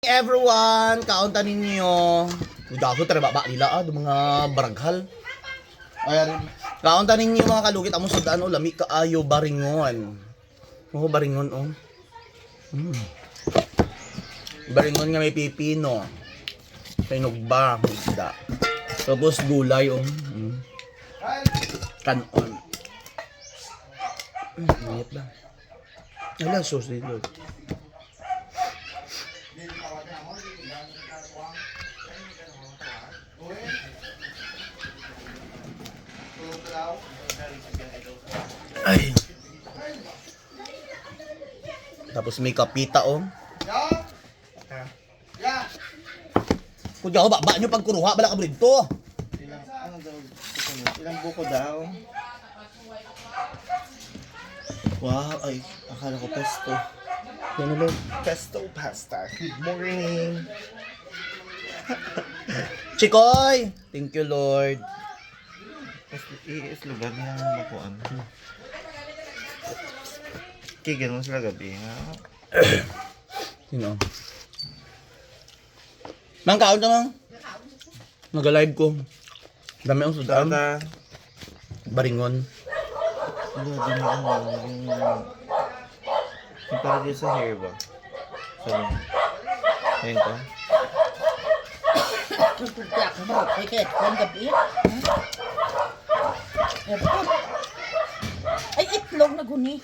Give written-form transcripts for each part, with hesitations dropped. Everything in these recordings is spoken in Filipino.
Everyone, kaunta ninyo. Udago tara baba nila mga baraghal. Ayan. Kaunta ninyo mga kalugit amo sa daan lami kaayo baringon. Oh, baringon oh. Baringon nga may pipino. Pinugba, isda. Tapos gulay oh. Kanon. Init ba? Ala sauce dito. Ay. Tapos may kapita oh. Kudya ko ba nyo pagkuruha bala ka brito. Ilang buko daw. Wow, ay akala ko pesto. Ano ba? Pesto pasta. Good morning. Chikoy! Thank you Lord. Iislugan niya ang makuan. Kigan mo sila gabi ha? Sino? Mang kaon ka mang? Nag-live ko. Dami ang sudan. Tata. Baringon. Ano din yung para dito sa hair ba? Sorry. Ayun ko. Tutugya ka mo, kaya kung gabi. Ay, itlog na guni.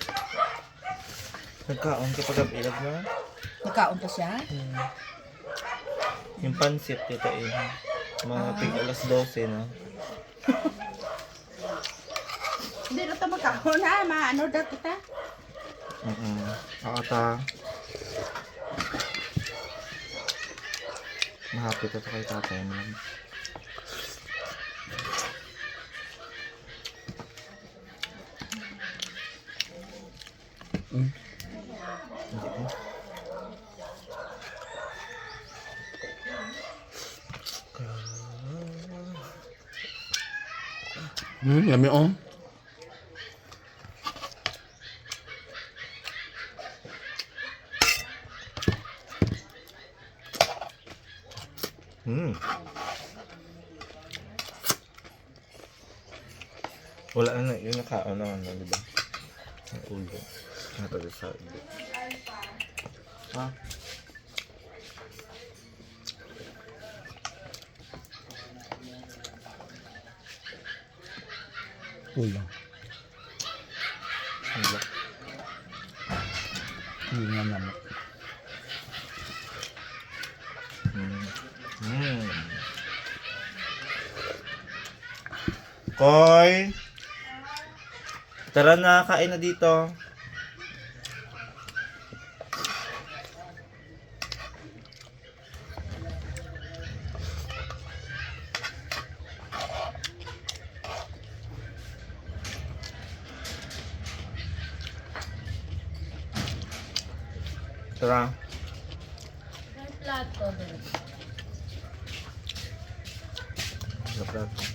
Nagkaon ka pag ilag na? Nagkaon pa siya? Yung pansit dito eh. Mga tig alas 12 na. Hindi na ito magkaon ha, maano daw kita. Ata. Mahapit ito kay tatay mo. Yummy oh. Wala na, yung nakaon na ano, di ba? Ang ulo. Natali sa ulo. Ha? Ulang. Ulo. Hindi nga naman. Koy! Tara na, kain na dito. Tara. Plato.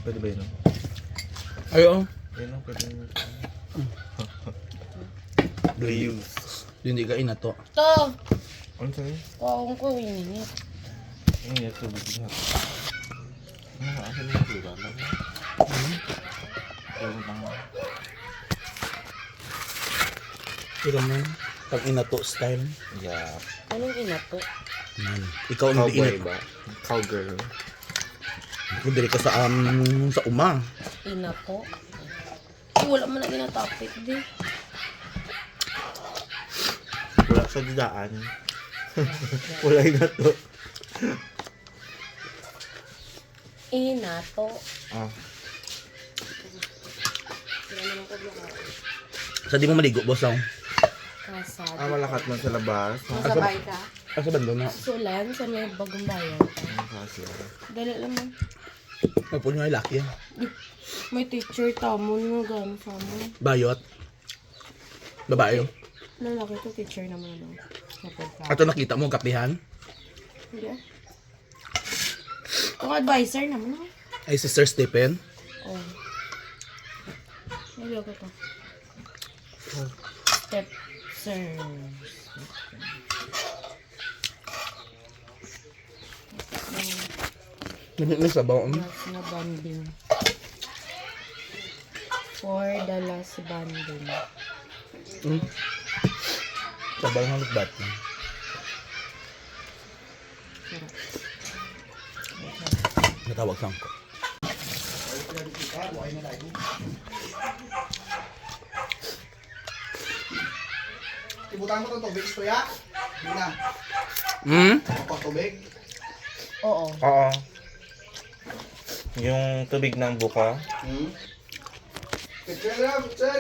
Pwede ba yun? Ayo. Yun ang pwede yun. Reuse. Hindi ka inato. To, Ano sa'yo? kung ko ininit. Ang ito, bigla. Asan yung pula lang? Pero lang. Pero man, pag inato style. Yeah. Anong inato? Man, ikaw ang hindi Cowboy inato. ba? Cowgirl. Kung dili ka sa uma. Inato? Ay, wala man na ginatapit di. Wala sa didaan. Wala yung nato. Inato. Ah. Sa di mo maligo, boss oh. Kasad. Malakat man sa labas. Masabay ka? Asa bando na? Sulan sa may bagong bayan. Ang kasi. Dali naman. Opo nyo ay laki yan. May teacher tamon nga gano'n sa amin. Bayot. Babae oh. Lalaki to teacher naman ano. Kapag ka. Ato nakita mo, kapihan. Hindi ah. Kung advisor naman ako. Ay, Sister Stephen. Oh. Naloko to. Step sir. May sabaw. Last na banding. For the last banding. Sabaw ng lukbat. Sarap. Natawag saan ko. Ibutan mo itong tubig, kuya. Hindi na. Kapag tubig. Oo. Oo. Yung tubig ng buka. Picture lang, picture.